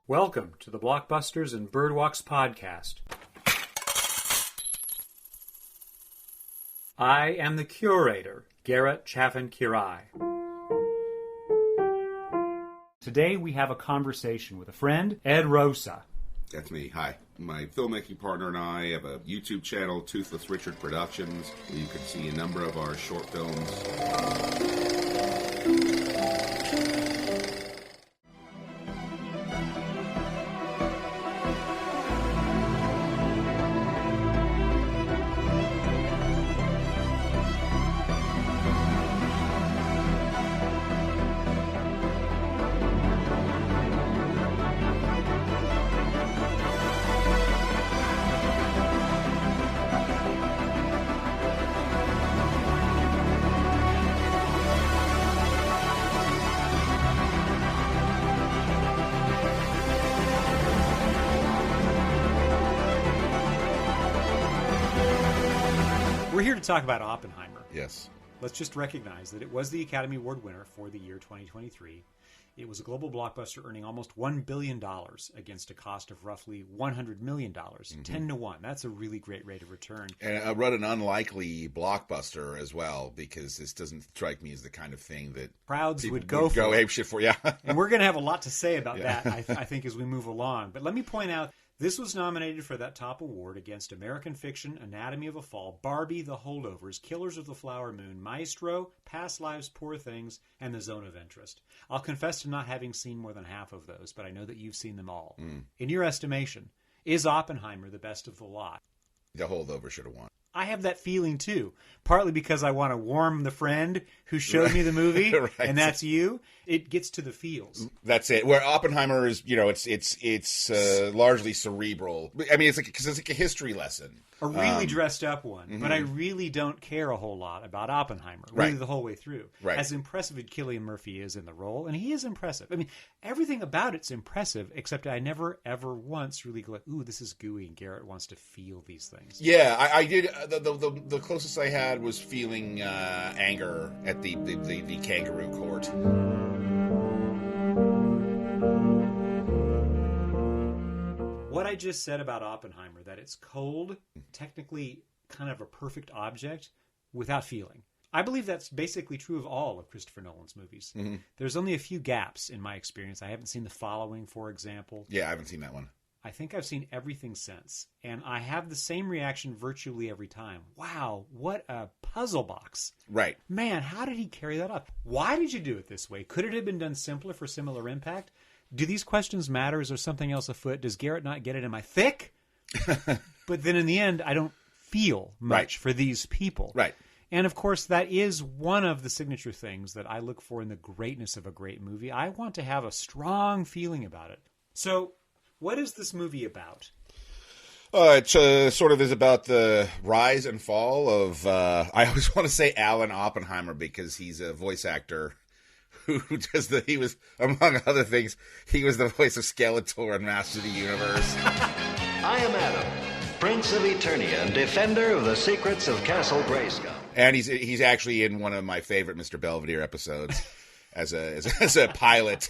Welcome to the Blockbusters and Birdwalks podcast. I am the curator, Garrett Chaffin-Quiray. Today we have a conversation with a friend, Ed Rosa. That's me. Hi. My filmmaking partner and I have a YouTube channel, Toothless Richard Productions, where you can see a number of our short films. We're here to talk about Oppenheimer. Yes. Let's just recognize that it was the Academy Award winner for the year 2023. It was a global blockbuster earning almost $1 billion against a cost of roughly $100 million. 10 to 1. That's a really great rate of return. And I wrote an unlikely blockbuster as well, because this doesn't strike me as the kind of thing that crowds would go for. Apeshit for, yeah. And we're going to have a lot to say about that, I think, as we move along. But let me point out, this was nominated for that top award against American Fiction, Anatomy of a Fall, Barbie, The Holdovers, Killers of the Flower Moon, Maestro, Past Lives, Poor Things, and The Zone of Interest. I'll confess to not having seen more than half of those, but I know that you've seen them all. In your estimation, is Oppenheimer the best of the lot? The Holdovers should have won. I have that feeling too, partly because I want to warm the friend who showed me the movie, Right. And that's you. It gets to the feels. That's it. Where Oppenheimer is, it's largely cerebral. I mean, because it's like a history lesson. A really dressed up one, but I really don't care a whole lot about Oppenheimer, really the whole way through. Right. As impressive as Cillian Murphy is in the role, and he is impressive. I mean, everything about it's impressive, except I never, ever once really go like, ooh, this is gooey, and Garrett wants to feel these things. Yeah, I did. The closest I had was feeling anger at the kangaroo court. What I just said about Oppenheimer, that it's cold, technically kind of a perfect object, without feeling. I believe that's basically true of all of Christopher Nolan's movies. There's only a few gaps in my experience. I haven't seen The Following, for example. Yeah, I haven't seen that one. I think I've seen everything since, and I have the same reaction virtually every time. Wow, what a puzzle box. Right. Man, how did he carry that up? Why did you do it this way? Could it have been done simpler for similar impact? Do these questions matter? Is there something else afoot? Does Garrett not get it? Am I thick? But then in the end, I don't feel much for these people. Right. And of course, that is one of the signature things that I look for in the greatness of a great movie. I want to have a strong feeling about it. So, what is this movie about? It sort of is about the rise and fall of, I always want to say Alan Oppenheimer, because he's a voice actor who does he was, among other things, he was the voice of Skeletor in Master of the Universe. I am Adam, Prince of Eternia and defender of the secrets of Castle Grayskull. And he's actually in one of my favorite Mr. Belvedere episodes as a pilot.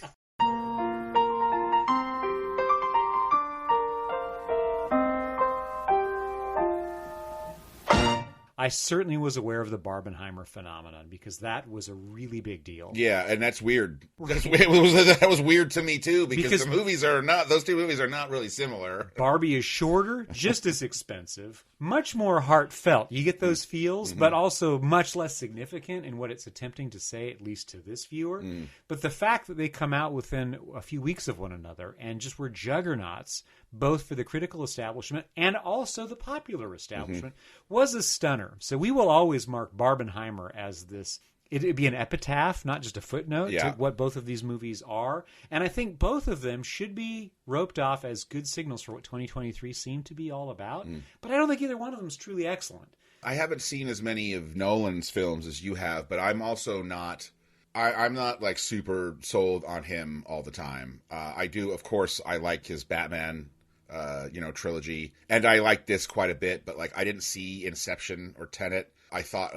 I certainly was aware of the Barbenheimer phenomenon, because that was a really big deal. Yeah, and that's weird. That was weird to me too, because those two movies are not really similar. Barbie is shorter, just as expensive, much more heartfelt. You get those feels, but also much less significant in what it's attempting to say, at least to this viewer. But the fact that they come out within a few weeks of one another and just were juggernauts, both for the critical establishment and also the popular establishment, was a stunner. So we will always mark Barbenheimer as this. It'd be an epitaph, not just a footnote, to what both of these movies are. And I think both of them should be roped off as good signals for what 2023 seemed to be all about. But I don't think either one of them is truly excellent. I haven't seen as many of Nolan's films as you have, but I'm also not... I'm not like super sold on him all the time. I do, of course, I like his Batman trilogy. And I like this quite a bit, but like I didn't see Inception or Tenet. I thought,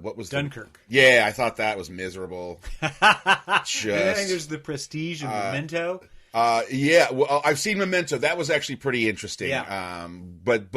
what was Dunkirk? Yeah, I thought that was miserable. I think there's The Prestige and Memento. Yeah, well, I've seen Memento. That was actually pretty interesting. Yeah. But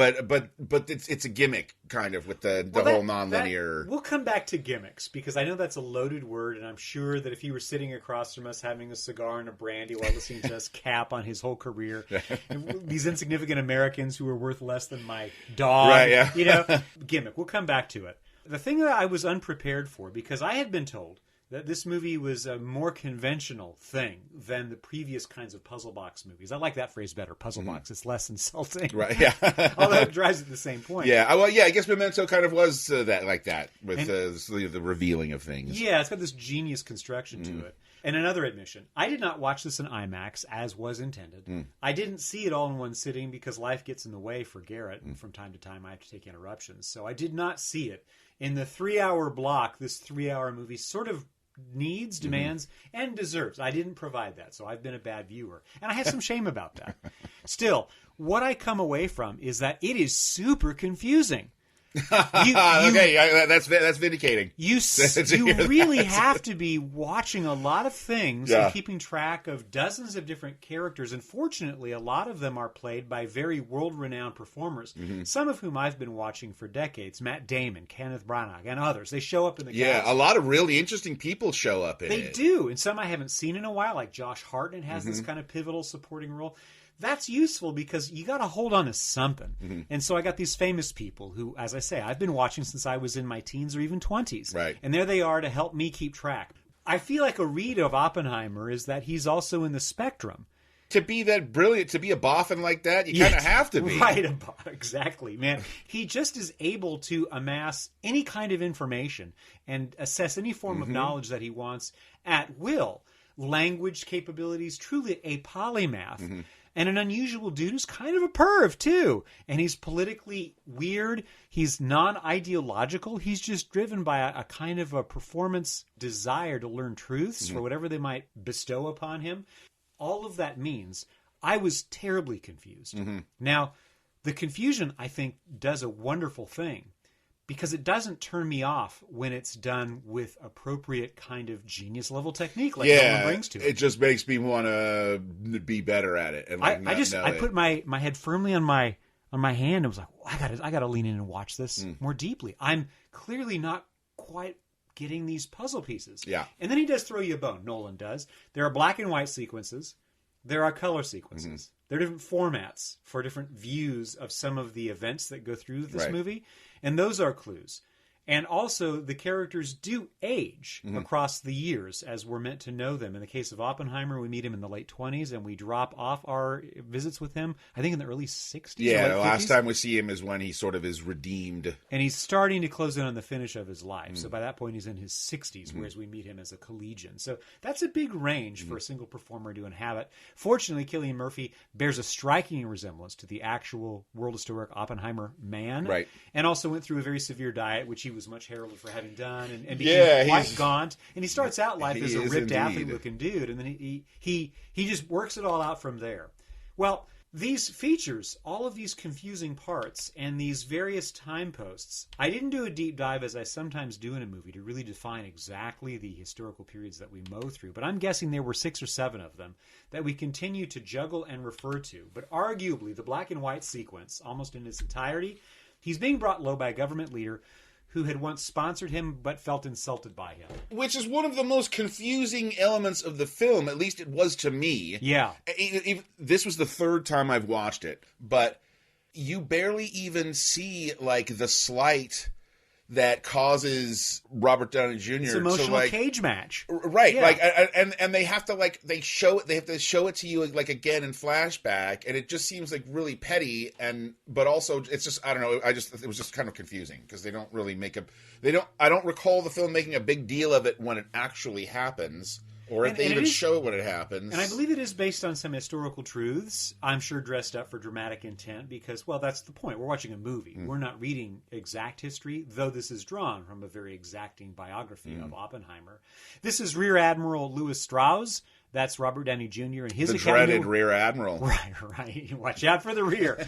it's a gimmick kind of with the whole nonlinear. We'll come back to gimmicks because I know that's a loaded word, and I'm sure that if you were sitting across from us having a cigar and a brandy while listening to us cap on his whole career, and these insignificant Americans who are worth less than my dog, right? Yeah, gimmick. We'll come back to it. The thing that I was unprepared for, because I had been told that this movie was a more conventional thing than the previous kinds of puzzle box movies. I like that phrase better, puzzle box. It's less insulting. Right, yeah. Although it drives at the same point. Yeah, well, yeah, I guess Memento kind of was that like that, with the revealing of things. Yeah, it's got this genius construction to it. And another admission, I did not watch this in IMAX, as was intended. I didn't see it all in one sitting because life gets in the way for Garrett, and from time to time I have to take interruptions. So I did not see it. In the 3-hour block, this 3-hour movie sort of needs, demands, and deserves. I didn't provide that, so I've been a bad viewer. And I have some shame about that. Still, what I come away from is that it is super confusing. Okay, that's vindicating. You really have to be watching a lot of things and keeping track of dozens of different characters. And fortunately, a lot of them are played by very world-renowned performers, some of whom I've been watching for decades. Matt Damon, Kenneth Branagh, and others. They show up in the cast. Yeah, a lot of really interesting people show up in it. They do, and some I haven't seen in a while, like Josh Hartnett has this kind of pivotal supporting role. That's useful because you got to hold on to something. And so I got these famous people who, as I say, I've been watching since I was in my teens or even 20s. Right. And there they are to help me keep track. I feel like a read of Oppenheimer is that he's also in the spectrum. To be that brilliant, to be a boffin like that, you kind of have to be. Right, exactly, man. He just is able to amass any kind of information and assess any form of knowledge that he wants at will. Language capabilities, truly a polymath. And an unusual dude who's kind of a perv, too. And he's politically weird. He's non-ideological. He's just driven by a kind of a performance desire to learn truths for whatever they might bestow upon him. All of that means I was terribly confused. Now, the confusion, I think, does a wonderful thing. Because it doesn't turn me off when it's done with appropriate kind of genius level technique like Nolan brings to it. It just makes me want to be better at it. And like I put my head firmly on my hand and was like, I gotta lean in and watch this more deeply. I'm clearly not quite getting these puzzle pieces. Yeah. And then he does throw you a bone. Nolan does. There are black and white sequences. There are color sequences. There are different formats for different views of some of the events that go through this movie. And those are clues. And also, the characters do age across the years as we're meant to know them. In the case of Oppenheimer, we meet him in the late 20s, and we drop off our visits with him, I think, in the early 60s. Yeah, the last time we see him is when he sort of is redeemed. And he's starting to close in on the finish of his life. So by that point, he's in his 60s, whereas we meet him as a collegian. So that's a big range for a single performer to inhabit. Fortunately, Cillian Murphy bears a striking resemblance to the actual world historic Oppenheimer man. Right. And also went through a very severe diet, which he was much heralded for having done, and became quite gaunt. And he starts out life as a ripped athlete-looking dude, and then he just works it all out from there. Well, these features, all of these confusing parts, and these various time posts, I didn't do a deep dive as I sometimes do in a movie to really define exactly the historical periods that we mow through, but I'm guessing there were 6 or 7 of them that we continue to juggle and refer to. But arguably, the black and white sequence, almost in its entirety, he's being brought low by a government leader who had once sponsored him but felt insulted by him. Which is one of the most confusing elements of the film, at least it was to me. Yeah. This was the 3rd time I've watched it, but you barely even see, like, the slight that causes Robert Downey Jr. It's an emotional cage match. Right. Yeah. Like, and they have to, like, they have to show it to you, like, again in flashback, and it just seems like really petty, but also it's just, I don't know, it was just kind of confusing because they don't really I don't recall the film making a big deal of it when it actually happens. Or if they even show it when it happens. And I believe it is based on some historical truths, I'm sure dressed up for dramatic intent, because, well, that's the point. We're watching a movie. We're not reading exact history, though this is drawn from a very exacting biography of Oppenheimer. This is Rear Admiral Louis Strauss. That's Robert Downey Jr. and his dreaded Rear Admiral. Right. Watch out for the rear.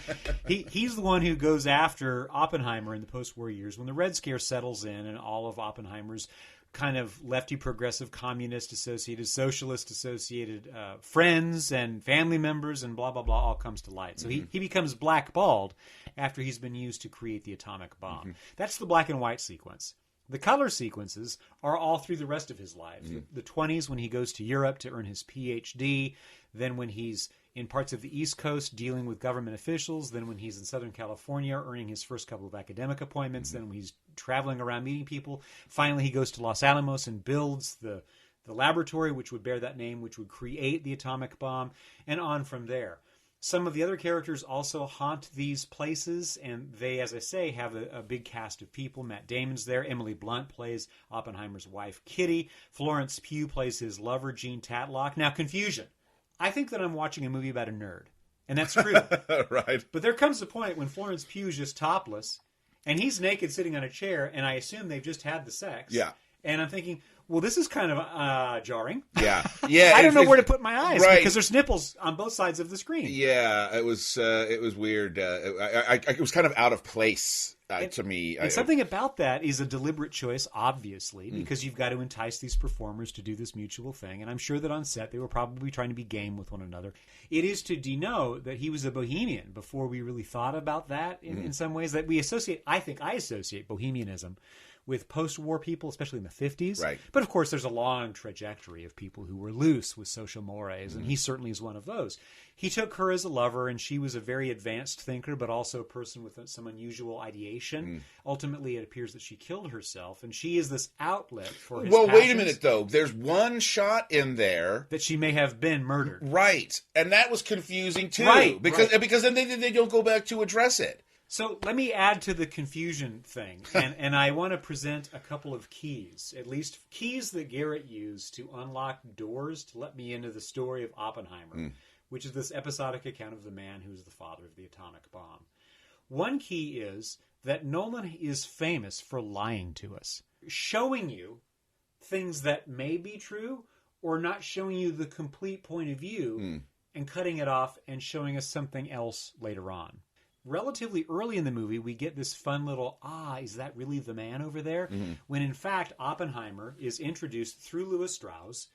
He's the one who goes after Oppenheimer in the post-war years when the Red Scare settles in and all of Oppenheimer's kind of lefty progressive communist associated, socialist associated friends and family members and blah, blah, blah all comes to light. So he becomes blackballed after he's been used to create the atomic bomb. That's the black and white sequence. The color sequences are all through the rest of his life. The 20s when he goes to Europe to earn his PhD, then when he's in parts of the East Coast dealing with government officials, then when he's in Southern California earning his first couple of academic appointments, then when he's traveling around meeting people. Finally, he goes to Los Alamos and builds the laboratory, which would bear that name, which would create the atomic bomb, and on from there. Some of the other characters also haunt these places, and they, as I say, have a big cast of people. Matt Damon's there. Emily Blunt plays Oppenheimer's wife, Kitty. Florence Pugh plays his lover, Gene Tatlock. Now, confusion. I think that I'm watching a movie about a nerd, and that's true. Right. But there comes a point when Florence Pugh is just topless, and he's naked sitting on a chair, and I assume they've just had the sex. Yeah. And I'm thinking, well, this is kind of jarring. Yeah. Yeah. I don't know where to put my eyes right. because there's nipples on both sides of the screen. Yeah, it was weird. It was kind of out of place to me. And something about that is a deliberate choice, obviously, because you've got to entice these performers to do this mutual thing. And I'm sure that on set they were probably trying to be game with one another. It is to denote that he was a bohemian before we really thought about that in some ways that we associate. I think I associate bohemianism with post-war people, especially in the 50s. Right. But, of course, there's a long trajectory of people who were loose with social mores, and he certainly is one of those. He took her as a lover, and she was a very advanced thinker, but also a person with some unusual ideation. Ultimately, it appears that she killed herself, and she is this outlet for his passions. Wait a minute, though. There's one shot in there that she may have been murdered. Right. And that was confusing, too. Right. Because then they don't go back to address it. So let me add to the confusion thing, and I want to present a couple of keys, at least keys that Garrett used to unlock doors to let me into the story of Oppenheimer, which is this episodic account of the man who is the father of the atomic bomb. One key is that Nolan is famous for lying to us, showing you things that may be true or not showing you the complete point of view and cutting it off and showing us something else later on. Relatively early in the movie, we get this fun little, is that really the man over there? When in fact, Oppenheimer is introduced through Louis Strauss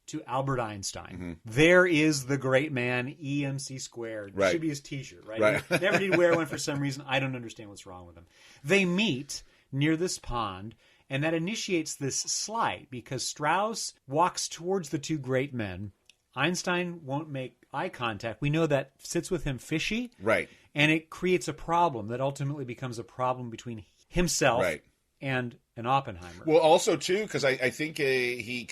to Albert Einstein. There is the great man, EMC squared. Right. Should be his t-shirt, right? He never did wear one for some reason. I don't understand what's wrong with him. They meet near this pond, and that initiates this slight because Strauss walks towards the two great men. Einstein won't make eye contact. We know that sits with him fishy. Right. And it creates a problem that ultimately becomes a problem between himself and an Oppenheimer. Well, also, too, because I think he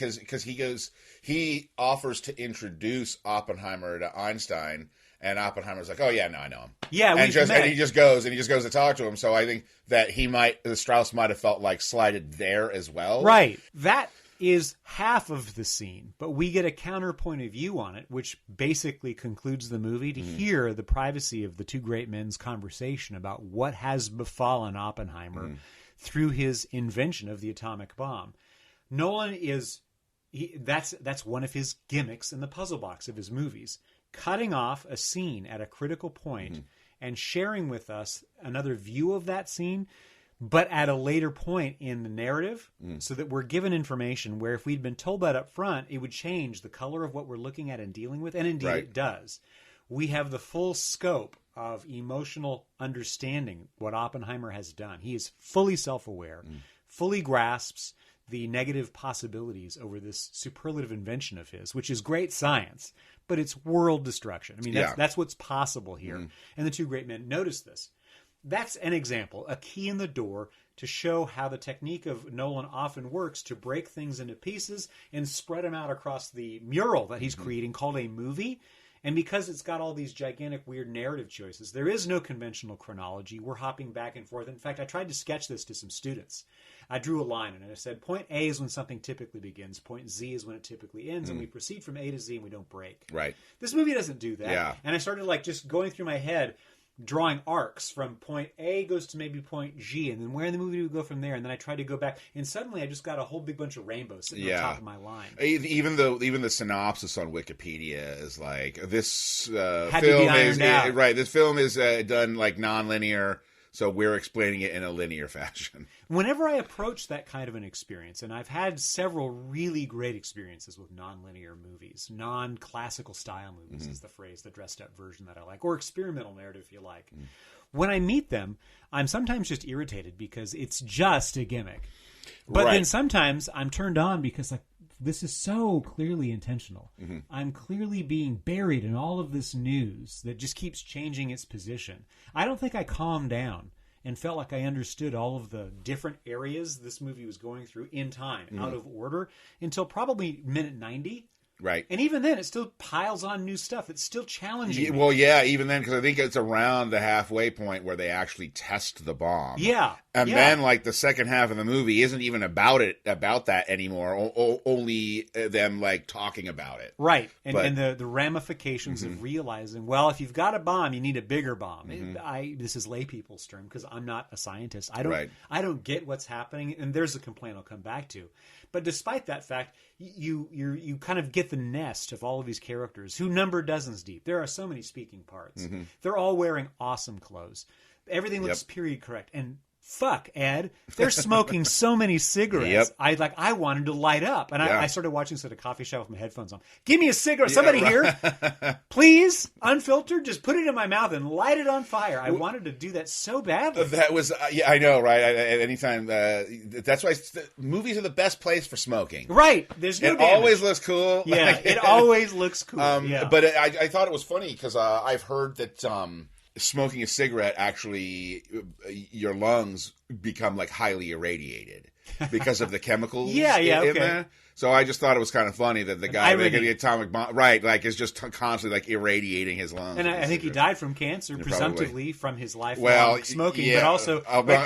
offers to introduce Oppenheimer to Einstein, and Oppenheimer's like, oh, yeah, no, I know him. Yeah, and he just goes to talk to him. So I think that Strauss might have felt like slighted there as well. Right. That is half of the scene, but we get a counterpoint of view on it, which basically concludes the movie to hear the privacy of the two great men's conversation about what has befallen Oppenheimer through his invention of the atomic bomb. Nolan that's one of his gimmicks in the puzzle box of his movies, cutting off a scene at a critical point and sharing with us another view of that scene, but at a later point in the narrative, so that we're given information where if we'd been told that up front, it would change the color of what we're looking at and dealing with, and indeed it does. We have the full scope of emotional understanding what Oppenheimer has done. He is fully self-aware, fully grasps the negative possibilities over this superlative invention of his, which is great science, but it's world destruction. I mean, that's what's possible here. And the two great men notice this. That's an example, a key in the door to show how the technique of Nolan often works to break things into pieces and spread them out across the mural that he's creating called a movie. And because it's got all these gigantic, weird narrative choices, there is no conventional chronology. We're hopping back and forth. In fact, I tried to sketch this to some students. I drew a line and I said, point A is when something typically begins. Point Z is when it typically ends. And we proceed from A to Z and we don't break. Right. This movie doesn't do that. Yeah. And I started just going through my head, drawing arcs from point A goes to maybe point G, and then where in the movie do we go from there? And then I tried to go back, and suddenly I just got a whole big bunch of rainbows sitting on top of my line. Even the synopsis on Wikipedia is like this Had film to be ironed out. Right. This film is done like non-linear. So we're explaining it in a linear fashion. Whenever I approach that kind of an experience, and I've had several really great experiences with non-linear movies, non-classical style movies is the phrase, the dressed up version that I like, or experimental narrative if you like. When I meet them, I'm sometimes just irritated because it's just a gimmick. But then sometimes I'm turned on because like, this is so clearly intentional. I'm clearly being buried in all of this news that just keeps changing its position. I don't think I calmed down and felt like I understood all of the different areas this movie was going through in time, out of order, until probably minute 90. Right. And even then, it still piles on new stuff. It's still challenging. Well, yeah, even then, because I think it's around the halfway point where they actually test the bomb. Yeah. And then, like, the second half of the movie isn't even about that anymore, only them, like, talking about it. Right. And the ramifications of realizing, well, if you've got a bomb, you need a bigger bomb. This is lay people's term because I'm not a scientist. I don't get what's happening, and there's a complaint I'll come back to. But despite that fact, you kind of get the nest of all of these characters who number dozens deep. There are so many speaking parts. They're all wearing awesome clothes. Everything looks period correct. And fuck, Ed, they're smoking so many cigarettes. I wanted to light up. And I started watching this at a coffee shop with my headphones on. Give me a cigarette. Somebody here, please, unfiltered, just put it in my mouth and light it on fire. I wanted to do that so badly. That was, I know, right? Anytime, that's why movies are the best place for smoking. Right. There's no It damage. always looks cool. Yeah, it always looks cool. But I thought it was funny because I've heard that smoking a cigarette actually, your lungs become like highly irradiated because of the chemicals in there. So I just thought it was kind of funny that the guy making the atomic bomb, is just constantly like irradiating his lungs. And I think he died from cancer, presumptively from his lifelong smoking, but also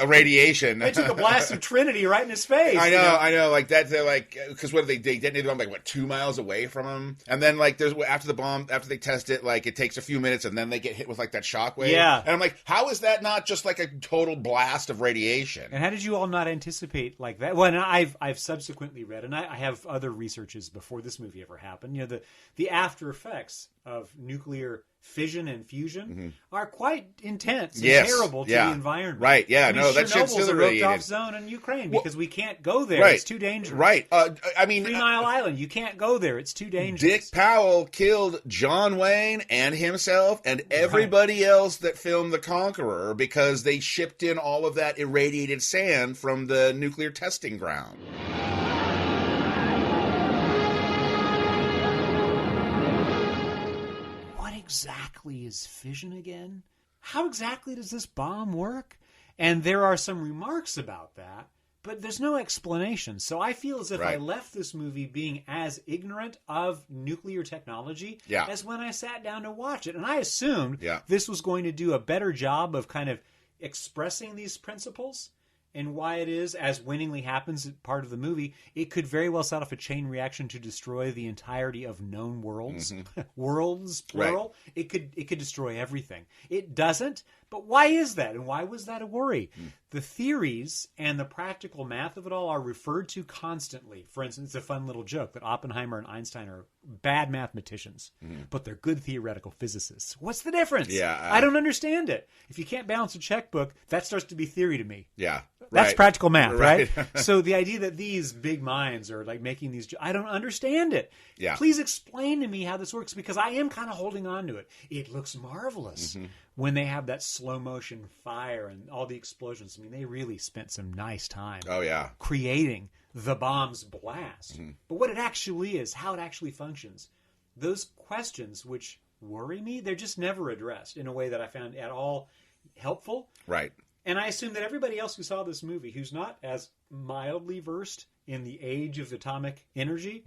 radiation. They took a blast of Trinity right in his face. I know, like that. They're like, because what they detonated the bomb like 2 miles away from him, and then like there's after they test it, like it takes a few minutes, and then they get hit with like that shockwave. Yeah, and I'm like, how is that not just like a total blast of radiation? And how did you all not anticipate like that? Well, and I've subsequently read, and I have other researches before this movie ever happened. You know, the after effects of nuclear fission and fusion are quite intense and terrible to the environment. Right, yeah, I mean, that shit's still a roped-off zone in Ukraine because we can't go there. Right, it's too dangerous. Right. I mean... 3 Mile Island, you can't go there. It's too dangerous. Dick Powell killed John Wayne and himself and everybody else that filmed The Conqueror because they shipped in all of that irradiated sand from the nuclear testing ground. Exactly is fission again? How exactly does this bomb work? And there are some remarks about that, but there's no explanation. So I feel as if I left this movie being as ignorant of nuclear technology as when I sat down to watch it. And I assumed this was going to do a better job of kind of expressing these principles and why it is, as winningly happens as part of the movie, it could very well set off a chain reaction to destroy the entirety of known worlds. Worlds, plural. Right. It could destroy everything. It doesn't, but why is that? And why was that a worry? The theories and the practical math of it all are referred to constantly. For instance, it's a fun little joke that Oppenheimer and Einstein are bad mathematicians, but they're good theoretical physicists. What's the difference? I don't understand it. If you can't balance a checkbook, that starts to be theory to me. That's practical math, right? So the idea that these big minds are like making these... I don't understand it. Please explain to me how this works, because I am kind of holding on to it. It looks marvelous when they have that slow motion fire and all the explosions. I mean, they really spent some nice time creating the bomb's blast. But what it actually is, how it actually functions, those questions which worry me, they're just never addressed in a way that I found at all helpful. Right. And I assume that everybody else who saw this movie, who's not as mildly versed in the age of atomic energy,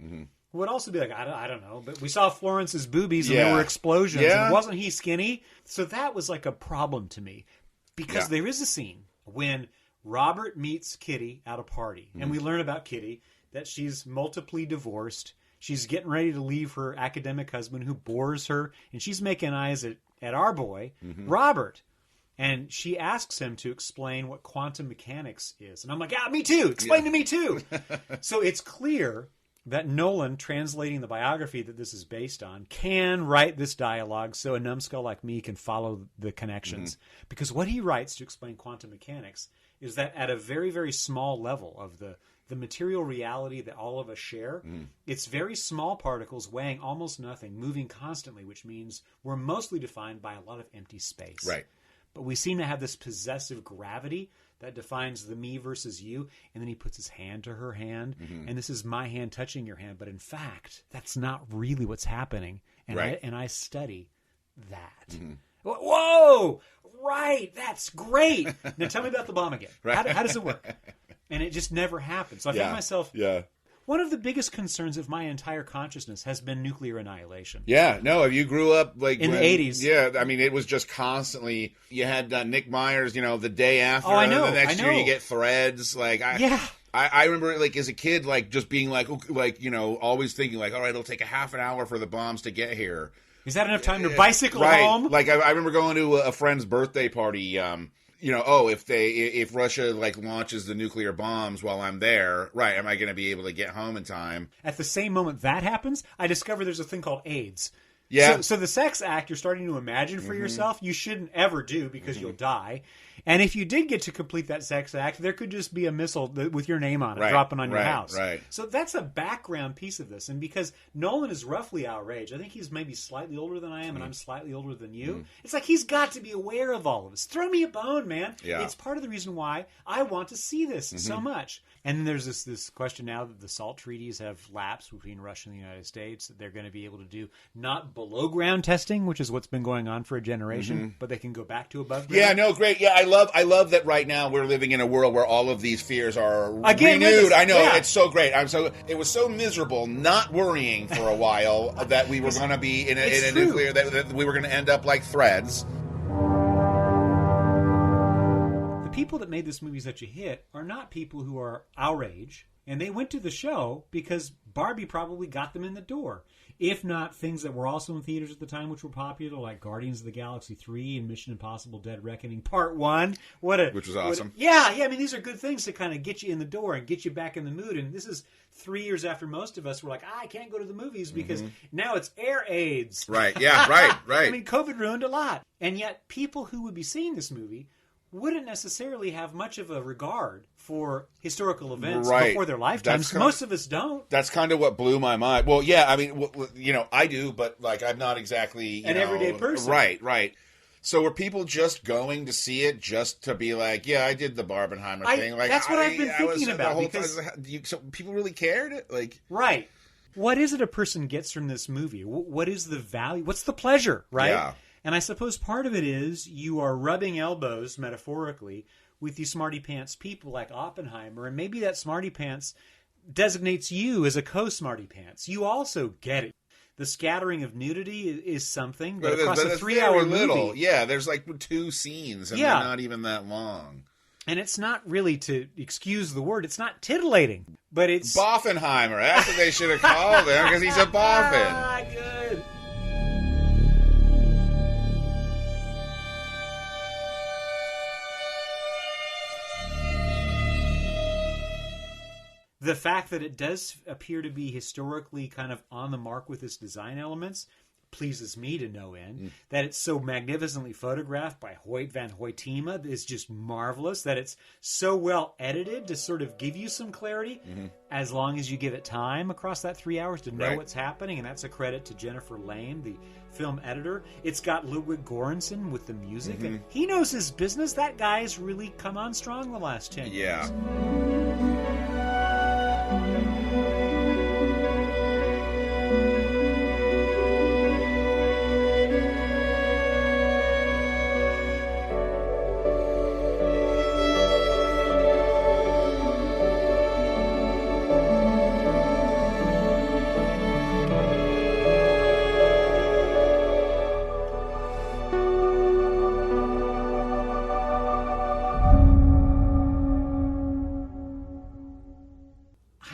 would also be like, I don't know, but we saw Florence's boobies and there were explosions. And wasn't he skinny? So that was like a problem to me, because there is a scene when Robert meets Kitty at a party, and we learn about Kitty that she's multiply divorced. She's getting ready to leave her academic husband who bores her, and she's making eyes at our boy, Robert. And she asks him to explain what quantum mechanics is. And I'm like, me too. Explain to me too. So it's clear that Nolan, translating the biography that this is based on, can write this dialogue so a numbskull like me can follow the connections. Because what he writes to explain quantum mechanics is that at a very, very small level of the material reality that all of us share, it's very small particles weighing almost nothing, moving constantly, which means we're mostly defined by a lot of empty space. Right. But we seem to have this possessive gravity that defines the me versus you. And then he puts his hand to her hand. And this is my hand touching your hand. But in fact, that's not really what's happening. And, I study that. Whoa! Right! That's great! Now tell me about the bomb again. How does it work? And it just never happens. So I found myself... One of the biggest concerns of my entire consciousness has been nuclear annihilation. Yeah, no, you grew up like in the 80s. Yeah, I mean, it was just constantly. You had Nick Myers, the day after. Oh, I know. The next year, you get Threads. I remember, like, as a kid, like, just being like, always thinking, like, all right, it'll take a half an hour for the bombs to get here. Is that enough time to bicycle home? Like, I remember going to a friend's birthday party. If Russia like launches the nuclear bombs while I'm there, right? Am I going to be able to get home in time? At the same moment that happens, I discover there's a thing called AIDS. Yeah. So the sex act you're starting to imagine for yourself, you shouldn't ever do because you'll die. And if you did get to complete that sex act, there could just be a missile with your name on it dropping on your house. Right. So that's a background piece of this. And because Nolan is roughly our age, I think he's maybe slightly older than I am, and I'm slightly older than you. It's like he's got to be aware of all of this. Throw me a bone, man. Yeah. It's part of the reason why I want to see this so much. And then there's this question now that the SALT treaties have lapsed between Russia and the United States, that they're going to be able to do not below ground testing, which is what's been going on for a generation, but they can go back to above ground. Yeah, no, great. Yeah, I love that right now we're living in a world where all of these fears are Again, renewed. I know, it's so great. It was so miserable not worrying for a while that we were going to be in a nuclear, that we were going to end up like Threads. People that made this movie such a hit are not people who are our age, and they went to the show because Barbie probably got them in the door. If not things that were also in theaters at the time which were popular, like Guardians of the Galaxy 3 and Mission Impossible Dead Reckoning Part 1. Which was awesome. I mean, these are good things to kind of get you in the door and get you back in the mood. And this is 3 years after most of us were like, I can't go to the movies because now it's air AIDS. Right, yeah, right. I mean, COVID ruined a lot. And yet people who would be seeing this movie wouldn't necessarily have much of a regard for historical events before their lifetimes. Most of us don't. That's kind of what blew my mind. Well, yeah, I mean, I do, but like I'm not exactly an everyday person. Right. So were people just going to see it just to be like, yeah, I did the Barbenheimer thing? Like that's what I've been thinking about. Because so people really cared? Right. What is it a person gets from this movie? What is the value? What's the pleasure, right? Yeah. And I suppose part of it is you are rubbing elbows, metaphorically, with these smarty pants people like Oppenheimer, and maybe that smarty pants designates you as a co-smarty pants. You also get it. The scattering of nudity is something, but across a 3-hour movie... Yeah, there's like 2 scenes, and they're not even that long. And it's not really, to excuse the word, it's not titillating, but it's... Boffenheimer, that's what they should have called him, because he's a boffin. Ah, good. The fact that it does appear to be historically kind of on the mark with its design elements pleases me to no end. That it's so magnificently photographed by Hoyt van Hoytema is just marvelous. That it's so well edited to sort of give you some clarity as long as you give it time across that 3 hours to know what's happening. And that's a credit to Jennifer Lane, the film editor. It's got Ludwig Göransson with the music. And he knows his business. That guy's really come on strong the last 10 years.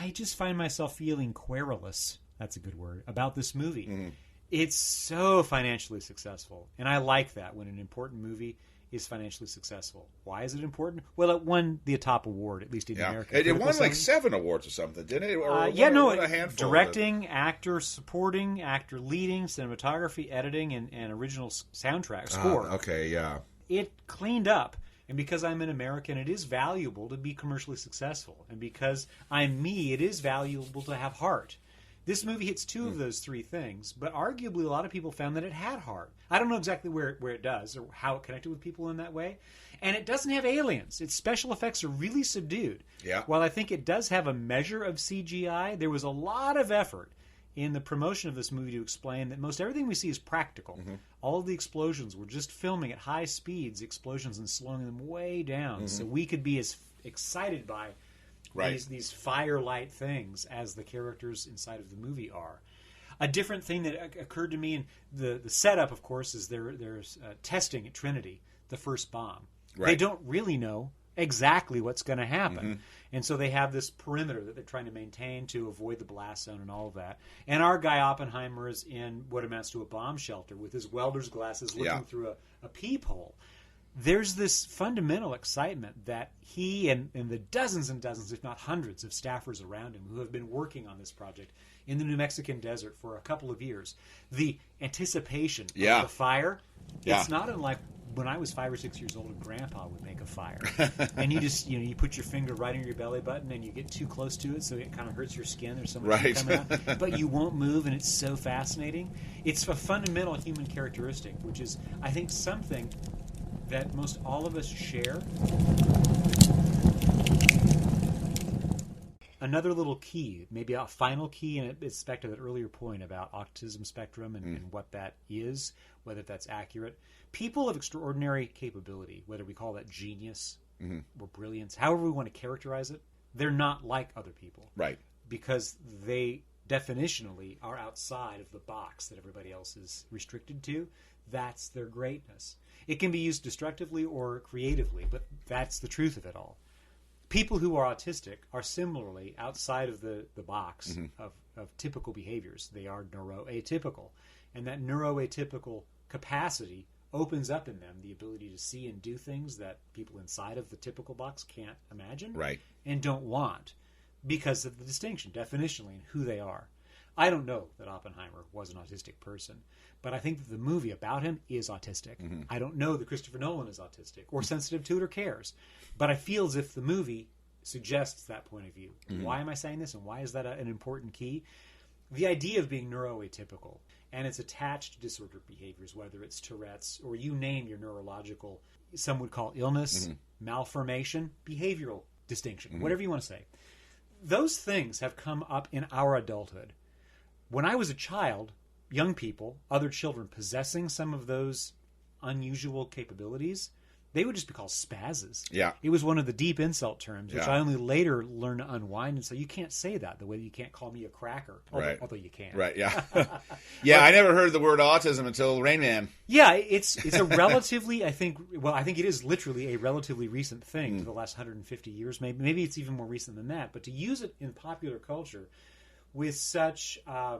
I just find myself feeling querulous, that's a good word, about this movie. It's so financially successful, and I like that when an important movie is financially successful. Why is it important? Well, it won the top award, at least in America. It won like 7 awards or something, didn't it? Or a handful. Directing, actor supporting, actor leading, cinematography, editing, and original soundtrack score. Okay, yeah. It cleaned up. And because I'm an American, it is valuable to be commercially successful. And because I'm me, it is valuable to have heart. This movie hits 2 of those 3 things, but arguably a lot of people found that it had heart. I don't know exactly where it does or how it connected with people in that way. And it doesn't have aliens. Its special effects are really subdued. Yeah. While I think it does have a measure of CGI, there was a lot of effort in the promotion of this movie to explain that most everything we see is practical. Mm-hmm. All of the explosions were just filming at high speeds, explosions, and slowing them way down so we could be as excited by these firelight things as the characters inside of the movie are. A different thing that occurred to me, and the setup, of course, is there's testing at Trinity, the first bomb. Right. They don't really know exactly what's going to happen. Mm-hmm. And so they have this perimeter that they're trying to maintain to avoid the blast zone and all of that. And our guy Oppenheimer is in what amounts to a bomb shelter with his welder's glasses looking through a peephole. There's this fundamental excitement that he and the dozens and dozens, if not hundreds, of staffers around him who have been working on this project in the New Mexican desert for a couple of years, the anticipation of the fire, it's not unlike when I was 5 or 6 years old and Grandpa would make a fire. And you just, you put your finger right on your belly button and you get too close to it so it kind of hurts your skin or something coming out. But you won't move, and it's so fascinating. It's a fundamental human characteristic, which is, I think, something that most all of us share. Another little key, maybe a final key, and it's back to that earlier point about autism spectrum and what that is, whether that's accurate. People of extraordinary capability, whether we call that genius or brilliance, however we want to characterize it, they're not like other people. Right. Because they definitionally are outside of the box that everybody else is restricted to. That's their greatness. It can be used destructively or creatively, but that's the truth of it all. People who are autistic are similarly outside of the box of typical behaviors. They are neuroatypical. And that neuroatypical capacity opens up in them the ability to see and do things that people inside of the typical box can't imagine and don't want because of the distinction, definitionally, in who they are. I don't know that Oppenheimer was an autistic person, but I think that the movie about him is autistic. I don't know that Christopher Nolan is autistic or sensitive to it or cares, but I feel as if the movie suggests that point of view. Why am I saying this, and why is that an important key? The idea of being neuroatypical and its attached to disordered behaviors, whether it's Tourette's or you name your neurological, some would call illness, malformation, behavioral distinction, whatever you want to say. Those things have come up in our adulthood. When I was a child, young people, other children possessing some of those unusual capabilities, they would just be called spazzes. Yeah. It was one of the deep insult terms, which I only later learned to unwind. And so you can't say that the way you can't call me a cracker, although you can. Right, yeah. I never heard the word autism until Rain Man. Yeah, it's a relatively, I think it is literally a relatively recent thing to the last 150 years. Maybe it's even more recent than that. But to use it in popular culture with such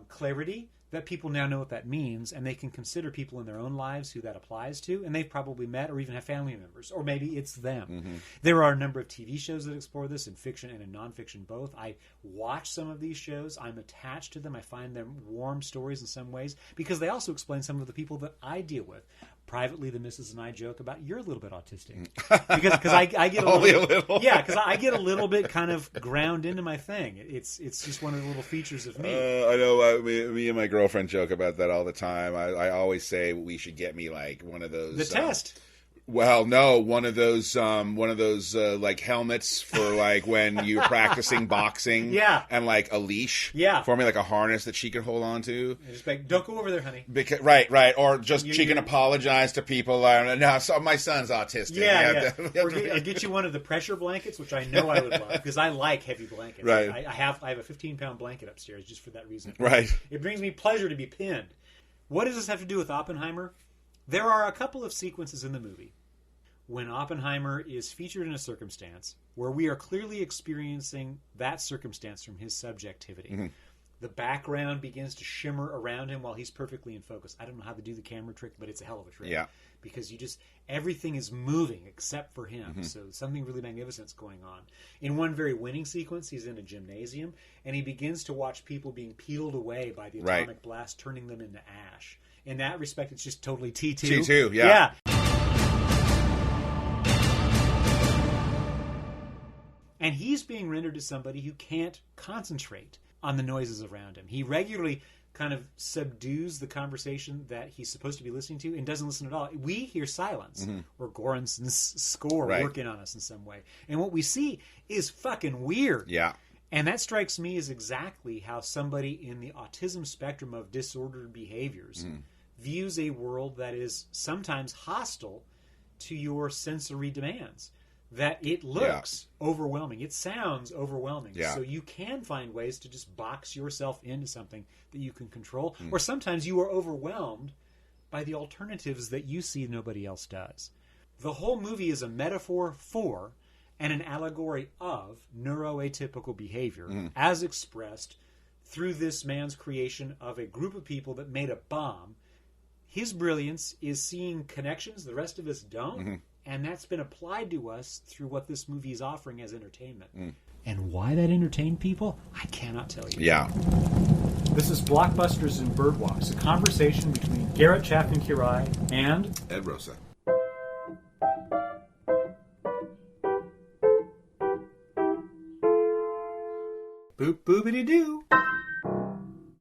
clarity that people now know what that means, and they can consider people in their own lives who that applies to, and they've probably met or even have family members, or maybe it's them. There are a number of TV shows that explore this in fiction and in nonfiction both. I watch some of these shows. I'm attached to them. I find them warm stories in some ways because they also explain some of the people that I deal with. Privately, the missus and I joke about, you're a little bit autistic. Because I get a little. Yeah, because I get a little bit kind of ground into my thing. It's just one of the little features of me. I know me and my girlfriend joke about that all the time. I always say we should get me like one of those. The test. Well, no, one of those like helmets for like when you're practicing boxing. Yeah. And like a leash. Yeah. For me, like a harness that she could hold on to. Just like, don't go over there, honey. Right. Or just she can apologize to people. No, so my son's autistic. Yeah. Or get you one of the pressure blankets, which I know I would love because I like heavy blankets. Right. I have a 15-pound blanket upstairs just for that reason. Right. It brings me pleasure to be pinned. What does this have to do with Oppenheimer? There are a couple of sequences in the movie when Oppenheimer is featured in a circumstance where we are clearly experiencing that circumstance from his subjectivity. The background begins to shimmer around him while he's perfectly in focus. I don't know how to do the camera trick, but it's a hell of a trick. Yeah. Because everything is moving except for him. So something really magnificent's going on. In one very winning sequence, he's in a gymnasium, and he begins to watch people being peeled away by the atomic blast, turning them into ash. In that respect, it's just totally T2. T2, yeah. And he's being rendered as somebody who can't concentrate on the noises around him. He regularly kind of subdues the conversation that he's supposed to be listening to and doesn't listen at all. We hear silence or Goranson's score working on us in some way. And what we see is fucking weird. Yeah. And that strikes me as exactly how somebody in the autism spectrum of disordered behaviors views a world that is sometimes hostile to your sensory demands. That it looks overwhelming. It sounds overwhelming. Yeah. So you can find ways to just box yourself into something that you can control. Or sometimes you are overwhelmed by the alternatives that you see nobody else does. The whole movie is a metaphor for and an allegory of neuroatypical behavior as expressed through this man's creation of a group of people that made a bomb. His brilliance is seeing connections the rest of us don't. And that's been applied to us through what this movie is offering as entertainment. And why that entertained people, I cannot tell you. Yeah. This is Blockbusters and Birdwalks, a conversation between Garrett Chaffin-Quiray and Ed Rosa. Boop boobity doo.